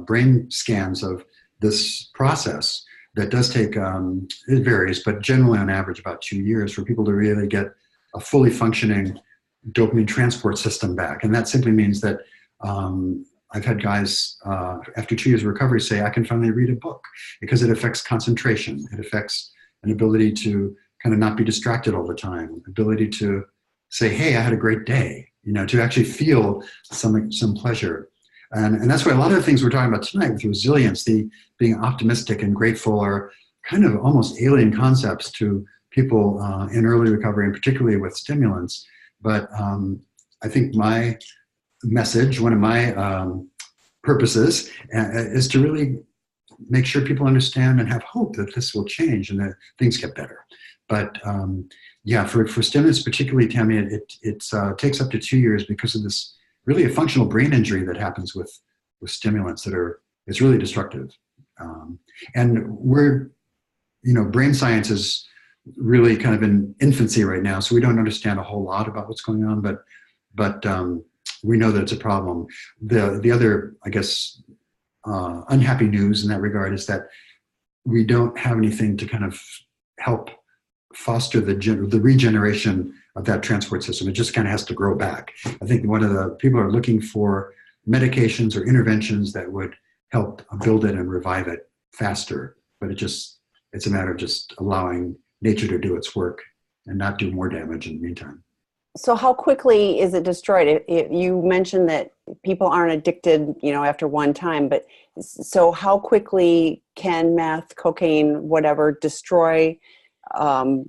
brain scans of this process that does take, it varies, but generally on average about 2 years for people to really get a fully functioning dopamine transport system back. And that simply means that I've had guys after 2 years of recovery say, I can finally read a book, because it affects concentration. It affects an ability to kind of not be distracted all the time, ability to say, hey, I had a great day, to actually feel some pleasure. And that's why a lot of the things we're talking about tonight with resilience, the being optimistic and grateful, are kind of almost alien concepts to people in early recovery, and particularly with stimulants. But I think my message, one of my purposes, is to really make sure people understand and have hope that this will change and that things get better. But yeah, for stimulants particularly, Tammy, it takes up to 2 years because of this really a functional brain injury that happens with stimulants it's really destructive. And brain science is really kind of in infancy right now, so we don't understand a whole lot about what's going on, but we know that it's a problem. The other, I guess, unhappy news in that regard is that we don't have anything to kind of help foster the regeneration of that transport system. It just kind of has to grow back. I think one of the people are looking for medications or interventions that would help build it and revive it faster, but it's a matter of just allowing nature to do its work and not do more damage in the meantime. So how quickly is it destroyed? You mentioned that people aren't addicted, after one time, but so how quickly can meth, cocaine, whatever, destroy the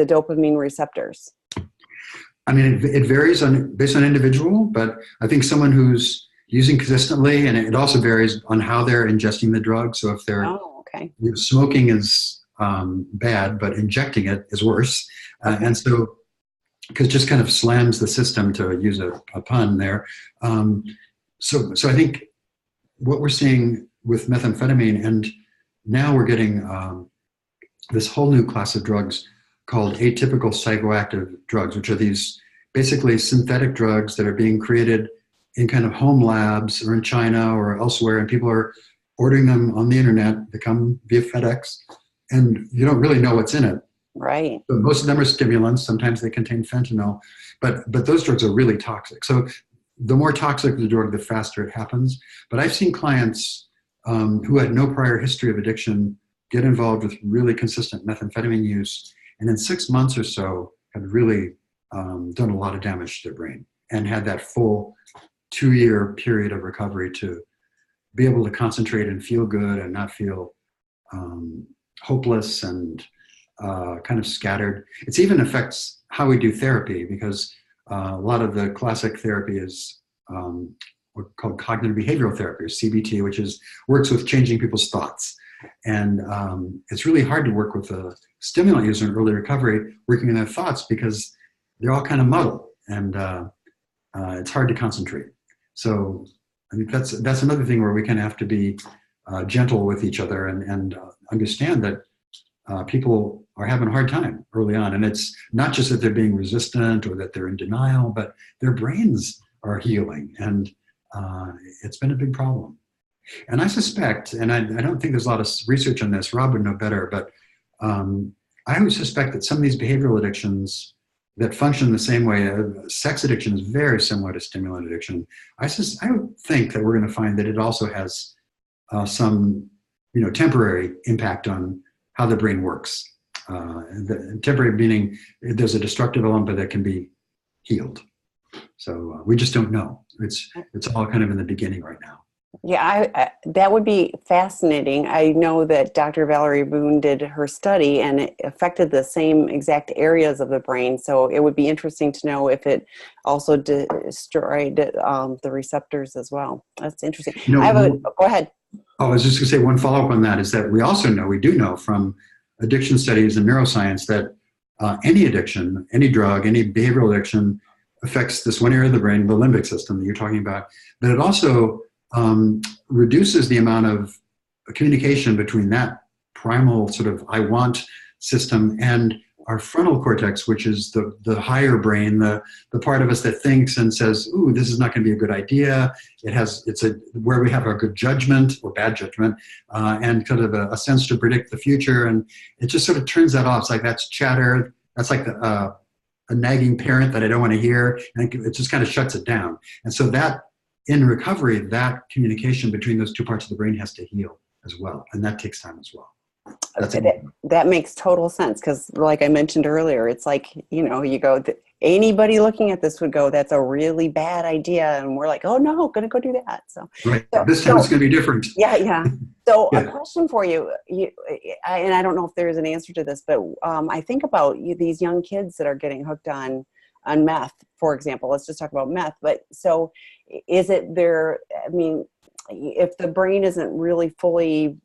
dopamine receptors? I mean, it varies based on individual, but I think someone who's using consistently, and it also varies on how they're ingesting the drug. So if they're smoking is bad, but injecting it is worse, and so because it just kind of slams the system, to use a pun there. So I think what we're seeing with methamphetamine, and now we're getting this whole new class of drugs called atypical psychoactive drugs, which are these basically synthetic drugs that are being created in kind of home labs or in China or elsewhere, and people are ordering them on the internet. They come via FedEx, and you don't really know what's in it. Right. So most of them are stimulants. Sometimes they contain fentanyl, but those drugs are really toxic. So the more toxic the drug, the faster it happens. But I've seen clients who had no prior history of addiction get involved with really consistent methamphetamine use, and in 6 months or so had really done a lot of damage to their brain and had that full 2-year period of recovery to be able to concentrate and feel good and not feel hopeless and kind of scattered. It even affects how we do therapy, because a lot of the classic therapy is what's called cognitive behavioral therapy, or CBT, which works with changing people's thoughts. And it's really hard to work with a stimulant user in early recovery, working on their thoughts, because they're all kind of muddled, and it's hard to concentrate. So I think that's another thing where we kind of have to be gentle with each other and understand that people are having a hard time early on. And it's not just that they're being resistant or that they're in denial, but their brains are healing. And it's been a big problem. And I suspect, and I don't think there's a lot of research on this, Rob would know better, but I would suspect that some of these behavioral addictions that function the same way, sex addiction is very similar to stimulant addiction. I would think that we're going to find that it also has some, temporary impact on how the brain works. The temporary meaning there's a destructive element that can be healed. So we just don't know. It's all kind of in the beginning right now. Yeah, that would be fascinating. I know that Dr. Valerie Boone did her study and it affected the same exact areas of the brain. So it would be interesting to know if it also destroyed the receptors as well. That's interesting. Go ahead. Oh, I was just going to say one follow-up on that is that we do know from addiction studies and neuroscience that any addiction, any drug, any behavioral addiction affects this one area of the brain, the limbic system that you're talking about, but it also reduces the amount of communication between that primal sort of I want system and our frontal cortex, which is the higher brain, the part of us that thinks and says, ooh, this is not going to be a good idea. It's where we have our good judgment or bad judgment and kind of a sense to predict the future. And it just sort of turns that off. It's like that's chatter. That's like a nagging parent that I don't want to hear. And it just kind of shuts it down. And so that in recovery, that communication between those two parts of the brain has to heal as well. And that takes time as well. That makes total sense because like I mentioned earlier, it's like, you go, anybody looking at this would go, that's a really bad idea. And we're like, oh no, going to go do that. So right. This time it's going to be different. Yeah. So yeah. A question for you, and I don't know if there is an answer to this, but I think about these young kids that are getting hooked on meth, for example. Let's just talk about meth. But so is it if the brain isn't really fully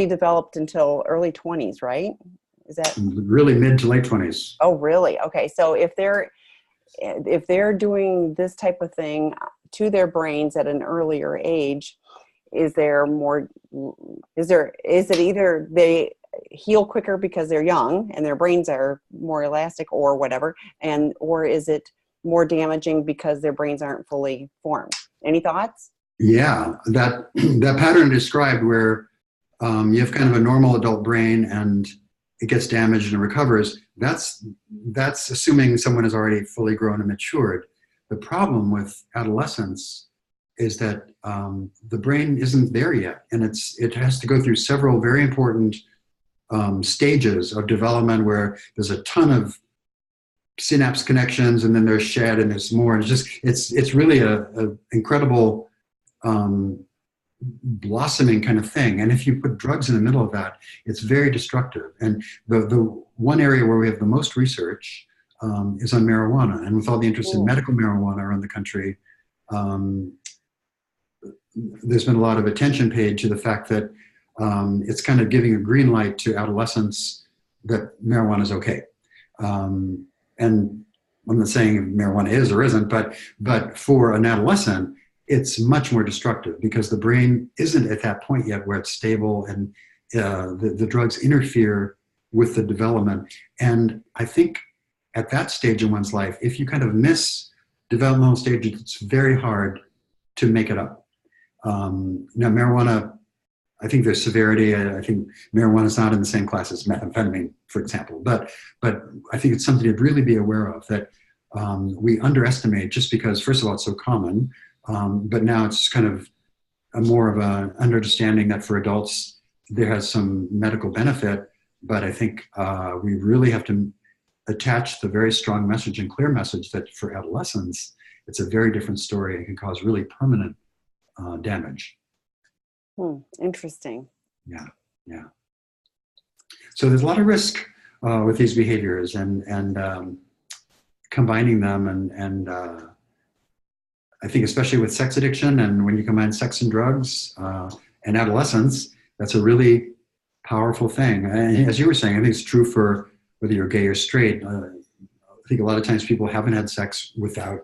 developed until early 20s, right? Is that really mid to late 20s? Oh, really? Okay. So if they're doing this type of thing to their brains at an earlier age, is it either they heal quicker because they're young and their brains are more elastic or whatever, or is it more damaging because their brains aren't fully formed? Any thoughts? Yeah, that pattern described where you have kind of a normal adult brain and it gets damaged and recovers, that's assuming someone is already fully grown and matured. The problem with adolescence is that the brain isn't there yet, and it has to go through several very important stages of development where there's a ton of synapse connections, and then there's shed, and there's more. And it's really a incredible blossoming kind of thing. And if you put drugs in the middle of that, it's very destructive. And the one area where we have the most research is on marijuana. And with all the interest in medical marijuana around the country, there's been a lot of attention paid to the fact that it's kind of giving a green light to adolescents that marijuana is okay. And I'm not saying marijuana is or isn't, but for an adolescent, it's much more destructive because the brain isn't at that point yet where it's stable, and the drugs interfere with the development. And I think at that stage in one's life, if you kind of miss developmental stages, it's very hard to make it up. Now, marijuana, I think there's severity. I think marijuana is not in the same class as methamphetamine, for example. But I think it's something to really be aware of, that we underestimate just because, first of all, it's so common. But now it's kind of more of an understanding that for adults, there has some medical benefit. But I think we really have to attach the very strong message and clear message that for adolescents, it's a very different story and can cause really permanent damage. Interesting. Yeah. So there's a lot of risk with these behaviors and combining them and I think especially with sex addiction, and when you combine sex and drugs and adolescence, that's a really powerful thing. And as you were saying, I think it's true for whether you're gay or straight. I think a lot of times people haven't had sex without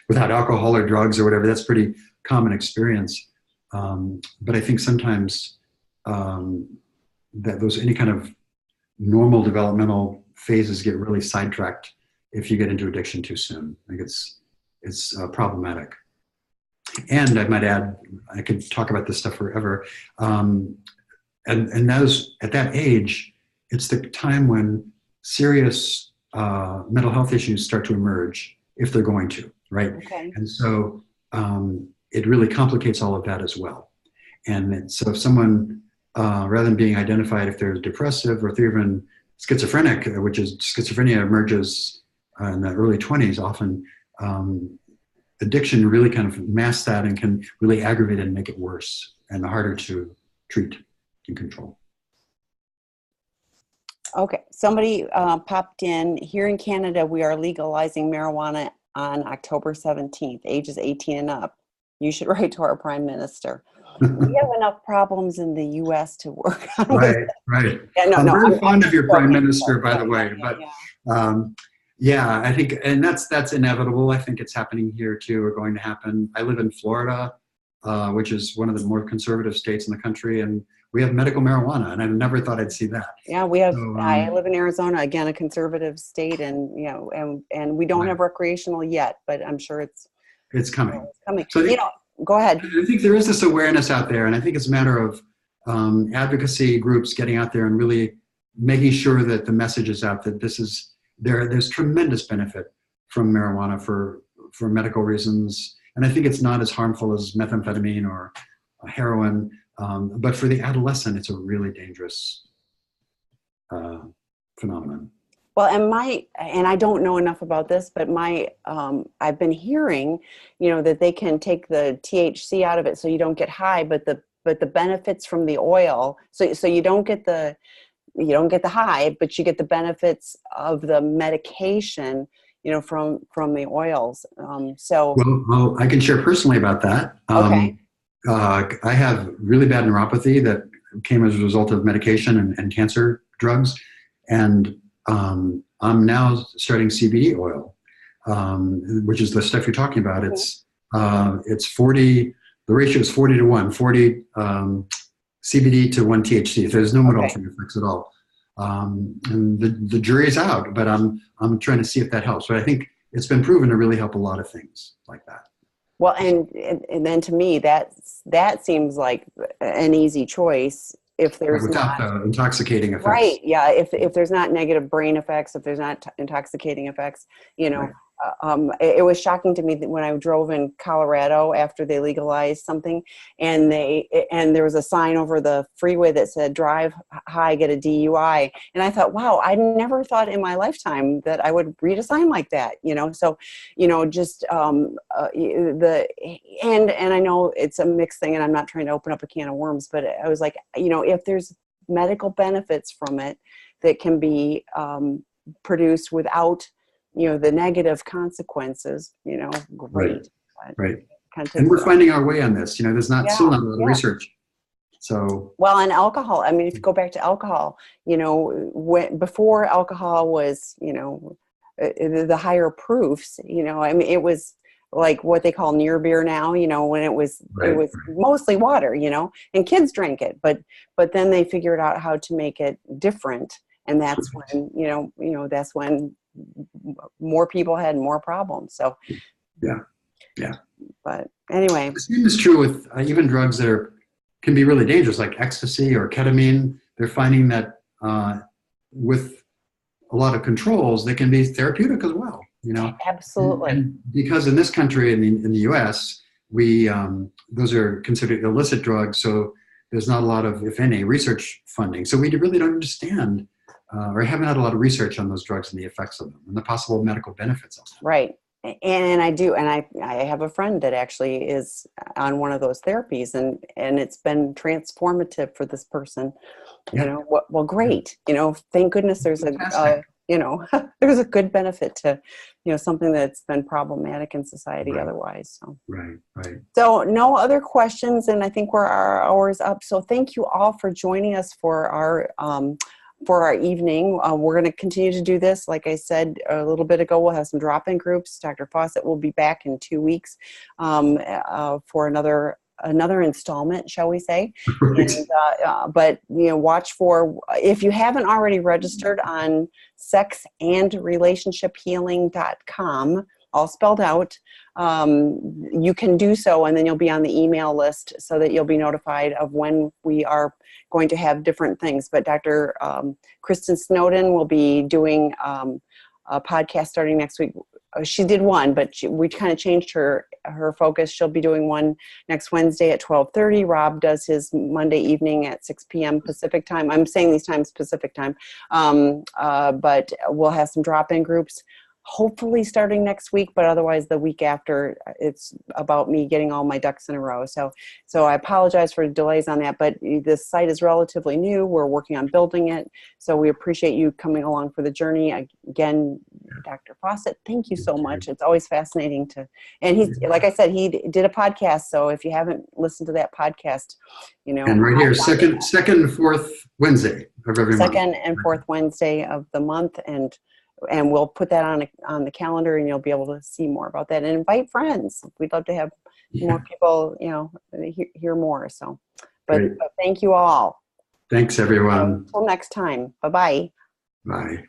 alcohol or drugs or whatever. That's pretty common experience. But I think sometimes that any kind of normal developmental phases get really sidetracked if you get into addiction too soon. I think problematic. And I might add, I could talk about this stuff forever. And those at that age, it's the time when serious mental health issues start to emerge, if they're going to, right? Okay. And so it really complicates all of that as well. And so if someone, rather than being identified if they're depressive or if they're even schizophrenic, which is schizophrenia emerges in the early 20s often, addiction really kind of masks that and can really aggravate it and make it worse and harder to treat and control. Okay, somebody popped in. Here in Canada, we are legalizing marijuana on October 17th, ages 18 and up. You should write to our Prime Minister. We have enough problems in the U.S. to work on. Right, right. Yeah, I'm very fond of your Prime Minister, by the way. Yeah. I think, and that's inevitable. I think it's happening here too, or going to happen. I live in Florida, which is one of the more conservative states in the country, and we have medical marijuana, and I never thought I'd see that. Yeah, we have. So, I live in Arizona, again, a conservative state, and and we don't have recreational yet, but I'm sure it's coming. It's coming. So go ahead. I think there is this awareness out there, and I think it's a matter of advocacy groups getting out there and really making sure that the message is out that there's tremendous benefit from marijuana for medical reasons, and I think it's not as harmful as methamphetamine or heroin. But for the adolescent, it's a really dangerous phenomenon. Well, and I don't know enough about this, but I've been hearing, that they can take the THC out of it so you don't get high, but the benefits from the oil, so you don't get the high, but you get the benefits of the medication, from the oils. Well, I can share personally about that. Okay. I have really bad neuropathy that came as a result of medication and cancer drugs. And I'm now starting CBD oil, which is the stuff you're talking about. It's 40, the ratio is 40 to 1, 40 CBD to 1 THC. There's no modafinil effects at all. And the jury's out, but I'm trying to see if that helps. But I think it's been proven to really help a lot of things like that. Well, and then to me, that seems like an easy choice if there's without the intoxicating effects. Right. Yeah. If there's not negative brain effects, if there's not intoxicating effects, right. It was shocking to me that when I drove in Colorado after they legalized something, and there was a sign over the freeway that said "Drive high, get a DUI," and I thought, wow, I never thought in my lifetime that I would read a sign like that. So, just and I know it's a mixed thing, and I'm not trying to open up a can of worms, but I was like, if there's medical benefits from it that can be produced without the negative consequences, great. Right. And we're finding our way on this. There's still not a lot of research. So. Well, and alcohol, if you go back to alcohol, before alcohol was, the higher proofs, it was like what they call near beer now, when it was mostly water, and kids drank it, but then they figured out how to make it different. And that's when, that's when more people had more problems. So, yeah. But anyway, the same is true with even drugs that can be really dangerous, like ecstasy or ketamine. They're finding that with a lot of controls, they can be therapeutic as well. Absolutely. And because in this country, in the U.S., we those are considered illicit drugs, so there's not a lot of, if any, research funding. So we really don't understand. Or haven't had a lot of research on those drugs and the effects of them and the possible medical benefits of them. Right. And I do. And I have a friend that actually is on one of those therapies, and it's been transformative for this person. Yeah. Well, great. Thank goodness there's there's a good benefit to, something that's been problematic in society otherwise. So. Right. So no other questions. And I think our hour's up. So thank you all for joining us for our evening. We're going to continue to do this. Like I said a little bit ago, we'll have some drop-in groups. Dr. Fawcett will be back in 2 weeks for another installment, shall we say. Right. And, but watch for, if you haven't already registered on sexandrelationshiphealing.com, all spelled out, you can do so, and then you'll be on the email list so that you'll be notified of when we are going to have different things. But Dr. Kristen Snowden will be doing a podcast starting next week. She did one, but we kind of changed her focus. She'll be doing one next Wednesday at 12:30. Rob does his Monday evening at 6 p.m. Pacific time. I'm saying these times Pacific time. But we'll have some drop-in groups, hopefully starting next week, but otherwise the week after. It's about me getting all my ducks in a row. So I apologize for delays on that, but this site is relatively new. We're working on building it. So we appreciate you coming along for the journey. Again, Dr. Fawcett, thank you so much. It's always fascinating and he's, like I said, he did a podcast. So if you haven't listened to that podcast, and right here, second and fourth Wednesday of every month. Second and fourth Wednesday of the month. And we'll put that on the calendar, and you'll be able to see more about that and invite friends. We'd love to have more people, hear more. So, but thank you all. Thanks, everyone. Until next time. Bye-bye. Bye.